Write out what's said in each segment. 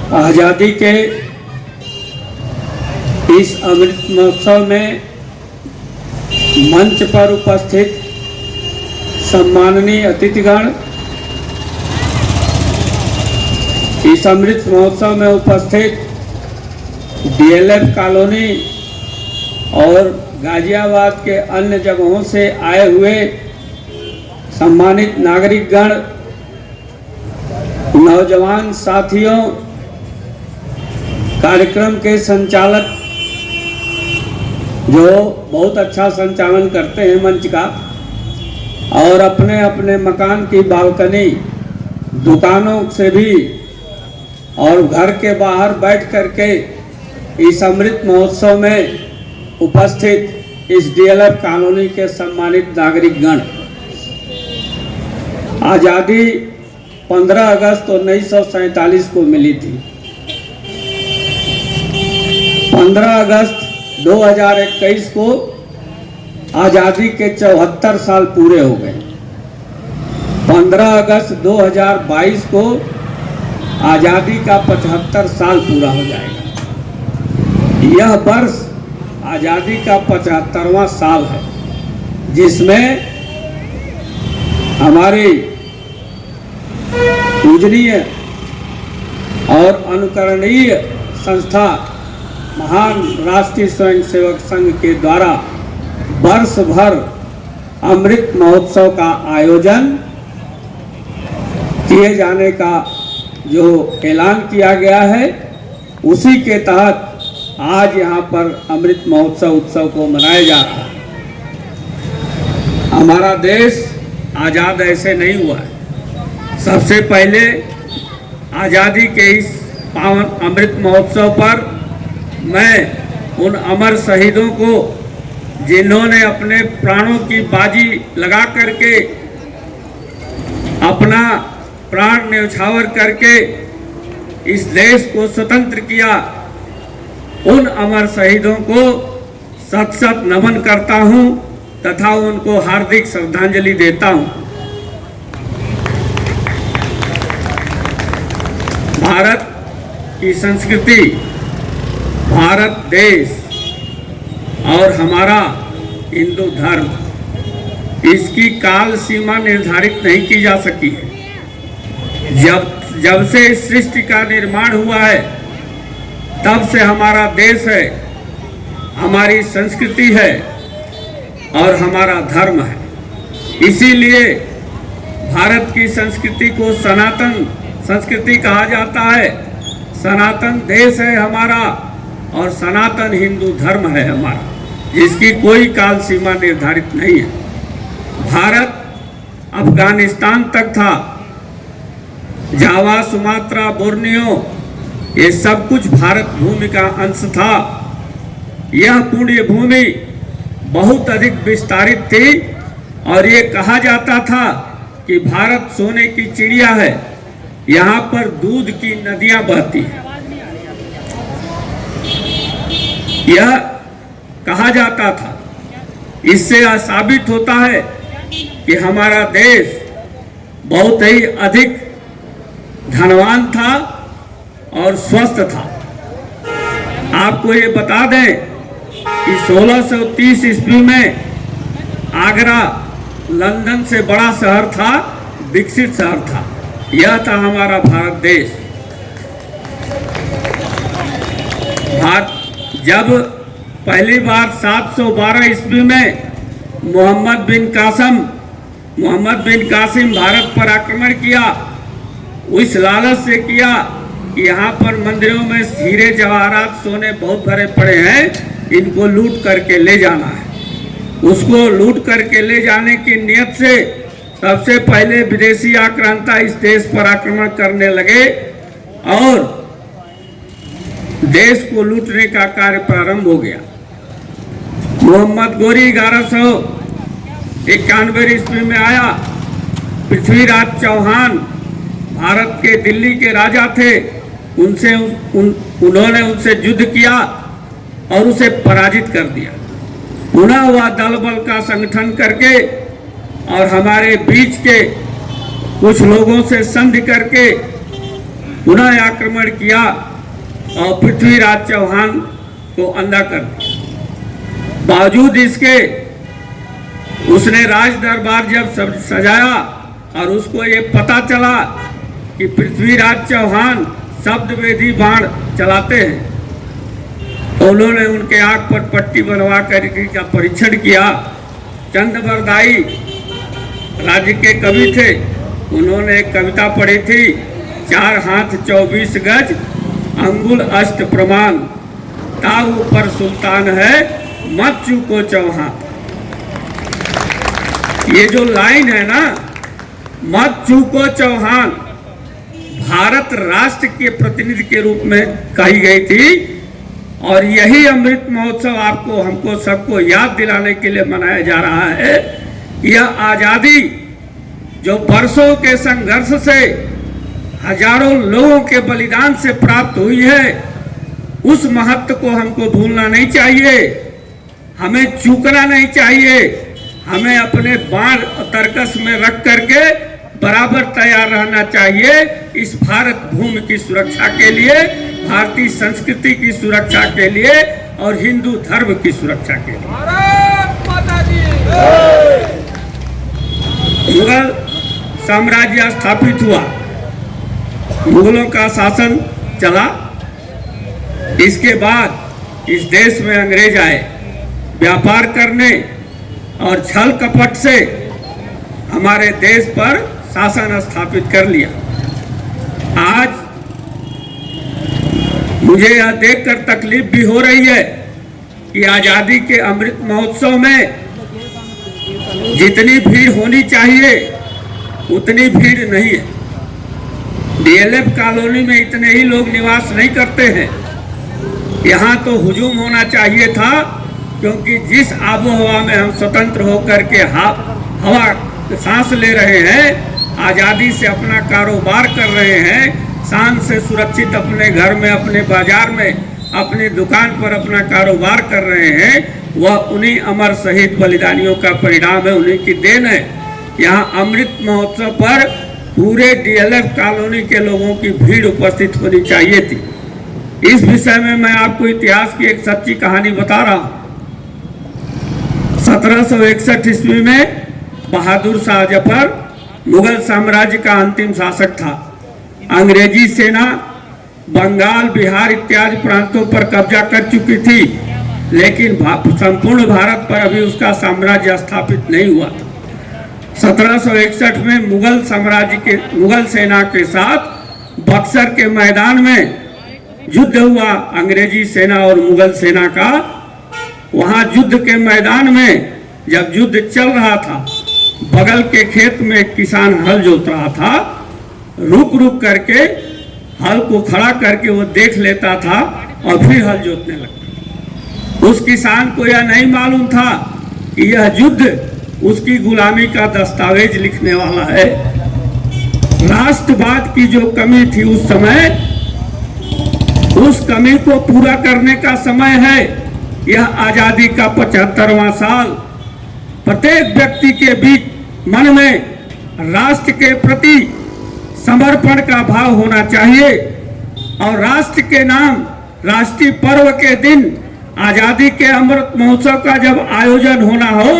आज़ादी के इस अमृत महोत्सव में मंच पर उपस्थित सम्माननीय अतिथिगण, इस अमृत महोत्सव में उपस्थित डीएलएफ कॉलोनी और गाजियाबाद के अन्य जगहों से आए हुए सम्मानित नागरिकगण, नौजवान साथियों, कार्यक्रम के संचालक जो बहुत अच्छा संचालन करते हैं मंच का, और अपने अपने मकान की बालकनी, दुकानों से भी और घर के बाहर बैठ करके इस अमृत महोत्सव में उपस्थित इस डीएलएफ कॉलोनी के सम्मानित नागरिकगण, आज़ादी 15 अगस्त 1947 को मिली थी। 15 अगस्त 2021 को आज़ादी के 74 साल पूरे हो गए। 15 अगस्त 2022 को आज़ादी का 75 साल पूरा हो जाएगा। यह वर्ष आज़ादी का 75वां साल है, जिसमें हमारी पूजनीय और अनुकरणीय संस्था महान राष्ट्रीय स्वयंसेवक संघ के द्वारा वर्ष भर अमृत महोत्सव का आयोजन किए जाने का जो ऐलान किया गया है, उसी के तहत आज यहाँ पर अमृत महोत्सव उत्सव को मनाया जा रहा है। हमारा देश आज़ाद ऐसे नहीं हुआ है। सबसे पहले आज़ादी के इस पावन अमृत महोत्सव पर मैं उन अमर शहीदों को, जिन्होंने अपने प्राणों की बाजी लगा करके, अपना प्राण न्यौछावर करके इस देश को स्वतंत्र किया, उन अमर शहीदों को सत सत नमन करता हूं तथा उनको हार्दिक श्रद्धांजलि देता हूं। भारत की संस्कृति, भारत देश और हमारा हिंदू धर्म, इसकी काल सीमा निर्धारित नहीं की जा सकी है। जब से इस सृष्टि का निर्माण हुआ है, तब से हमारा देश है, हमारी संस्कृति है और हमारा धर्म है। इसीलिए भारत की संस्कृति को सनातन संस्कृति कहा जाता है। सनातन देश है हमारा और सनातन हिंदू धर्म है हमारा, जिसकी कोई काल सीमा निर्धारित नहीं है। भारत अफगानिस्तान तक था, जावा, सुमात्रा, बोर्नियो, ये सब कुछ भारत भूमि का अंश था। यह पुण्य भूमि बहुत अधिक विस्तारित थी और ये कहा जाता था कि भारत सोने की चिड़िया है, यहाँ पर दूध की नदियां बहती हैं। यह कहा जाता था। इससे यह साबित होता है कि हमारा देश बहुत ही अधिक धनवान था और स्वस्थ था। आपको ये बता दें कि 1630 ईस्वी में आगरा लंदन से बड़ा शहर था, विकसित शहर था। यह था हमारा भारत देश। जब पहली बार 712 ईस्वी में मोहम्मद बिन कासिम भारत पर आक्रमण किया, उस लालच से किया कि यहाँ पर मंदिरों में हीरे जवाहरात सोने बहुत भरे पड़े हैं, इनको लूट करके ले जाना है। उसको लूट करके ले जाने की नियत से सबसे पहले विदेशी आक्रांता इस देश पर आक्रमण करने लगे और देश को लूटने का कार्य प्रारंभ हो गया। मोहम्मद गोरी 1191 ईस्वी में आया। पृथ्वीराज चौहान भारत के दिल्ली के राजा थे, उन्होंने उनसे युद्ध किया और उसे पराजित कर दिया। पुनः वह दल बल का संगठन करके और हमारे बीच के कुछ लोगों से संधि करके पुनः आक्रमण किया और पृथ्वीराज चौहान को अंधा कर दिया। बावजूद इसके उसने राज दरबार जब सजाया और उसको ये पता चला कि पृथ्वीराज चौहान शब्दवेदी बाण चलाते हैं, तो उन्होंने उनके आंख पर पट्टी बनवा कर का परीक्षण किया। चंद्रवरदाई राज्य के कवि थे, उन्होंने एक कविता पढ़ी थी, 4 हाथ 24 गज अंगुल अष्ट प्रमाण, ताऊ पर सुल्तान है मत चूको चौहान। ये जो लाइन है ना, मत चूको चौहान, भारत राष्ट्र के प्रतिनिधि के रूप में कही गई थी। और यही अमृत महोत्सव आपको हमको सबको याद दिलाने के लिए मनाया जा रहा है। यह आजादी जो वर्षों के संघर्ष से, हजारों लोगों के बलिदान से प्राप्त हुई है, उस महत्व को हमको भूलना नहीं चाहिए, हमें चूकना नहीं चाहिए। हमें अपने बाण तर्कस में रख करके बराबर तैयार रहना चाहिए इस भारत भूमि की सुरक्षा के लिए, भारतीय संस्कृति की सुरक्षा के लिए और हिंदू धर्म की सुरक्षा के लिए। मुगल साम्राज्य स्थापित हुआ, मुगलों का शासन चला। इसके बाद इस देश में अंग्रेज आए, व्यापार करने और छल कपट से हमारे देश पर शासन स्थापित कर लिया। आज मुझे यह देखकर तकलीफ भी हो रही है कि आजादी के अमृत महोत्सव में जितनी भीड़ होनी चाहिए उतनी भीड़ नहीं है। डीएलएफ कॉलोनी में इतने ही लोग निवास नहीं करते हैं। यहाँ तो हुजूम होना चाहिए था, क्योंकि जिस आबोहवा में हम स्वतंत्र होकर के हवा सांस ले रहे हैं, आज़ादी से अपना कारोबार कर रहे हैं, शान से सुरक्षित अपने घर में, अपने बाजार में, अपनी दुकान पर अपना कारोबार कर रहे हैं, वह उन्हीं अमर शहीद बलिदानियों का परिणाम है, उन्हीं की देन है। यहाँ अमृत महोत्सव पर पूरे डीएलएफ कॉलोनी के लोगों की भीड़ उपस्थित होनी चाहिए थी। इस विषय में मैं आपको इतिहास की एक सच्ची कहानी बता रहा हूँ। 1761 ईस्वी में बहादुर शाह जफर मुगल साम्राज्य का अंतिम शासक था। अंग्रेजी सेना बंगाल, बिहार इत्यादि प्रांतों पर कब्जा कर चुकी थी, लेकिन संपूर्ण भारत पर अभी उसका साम्राज्य स्थापित नहीं हुआ था। 1761 में मुगल सेना के साथ बक्सर के मैदान में युद्ध हुआ, अंग्रेजी सेना और मुगल सेना का। वहां युद्ध के मैदान में जब युद्ध चल रहा था, बगल के खेत में किसान हल जोत रहा था। रुक रुक करके हल को खड़ा करके वो देख लेता था और फिर हल जोतने लगता। उस किसान को यह नहीं मालूम था कि यह युद्ध उसकी गुलामी का दस्तावेज लिखने वाला है। राष्ट्रवाद की जो कमी थी उस समय, उस कमी को पूरा करने का समय है। यह आजादी का 75वां साल। प्रत्येक व्यक्ति के बीच मन में राष्ट्र के प्रति समर्पण का भाव होना चाहिए और राष्ट्र के नाम राष्ट्रीय पर्व के दिन आजादी के अमृत महोत्सव का जब आयोजन होना हो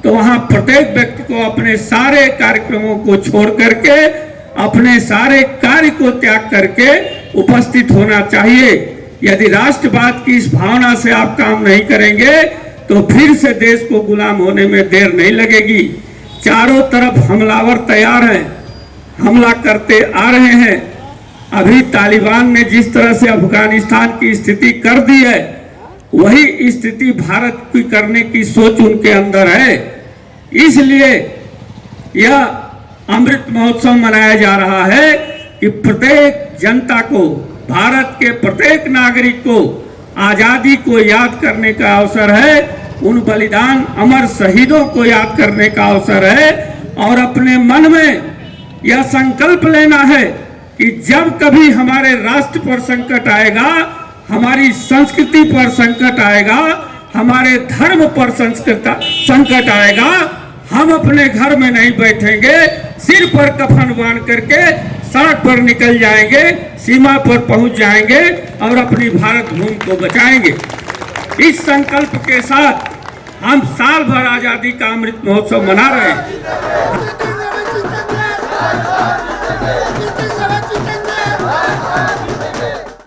तो वहां प्रत्येक व्यक्ति को अपने सारे कार्यक्रमों को छोड़ करके, अपने सारे कार्य को त्याग करके उपस्थित होना चाहिए। यदि राष्ट्रवाद की इस भावना से आप काम नहीं करेंगे तो फिर से देश को गुलाम होने में देर नहीं लगेगी। चारों तरफ हमलावर तैयार हैं, हमला करते आ रहे हैं। अभी तालिबान ने जिस तरह से अफगानिस्तान की स्थिति कर दी है, वही स्थिति भारत की करने की सोच उनके अंदर है। इसलिए यह अमृत महोत्सव मनाया जा रहा है कि प्रत्येक जनता को, भारत के प्रत्येक नागरिक को आजादी को याद करने का अवसर है, उन बलिदान अमर शहीदों को याद करने का अवसर है और अपने मन में यह संकल्प लेना है कि जब कभी हमारे राष्ट्र पर संकट आएगा, हमारी संस्कृति पर संकट आएगा, हमारे धर्म पर संकट आएगा, हम अपने घर में नहीं बैठेंगे, सिर पर कफन बांध करके सड़क पर निकल जाएंगे, सीमा पर पहुंच जाएंगे और अपनी भारत भूमि को बचाएंगे। इस संकल्प के साथ हम साल भर आजादी का अमृत महोत्सव मना रहे हैं।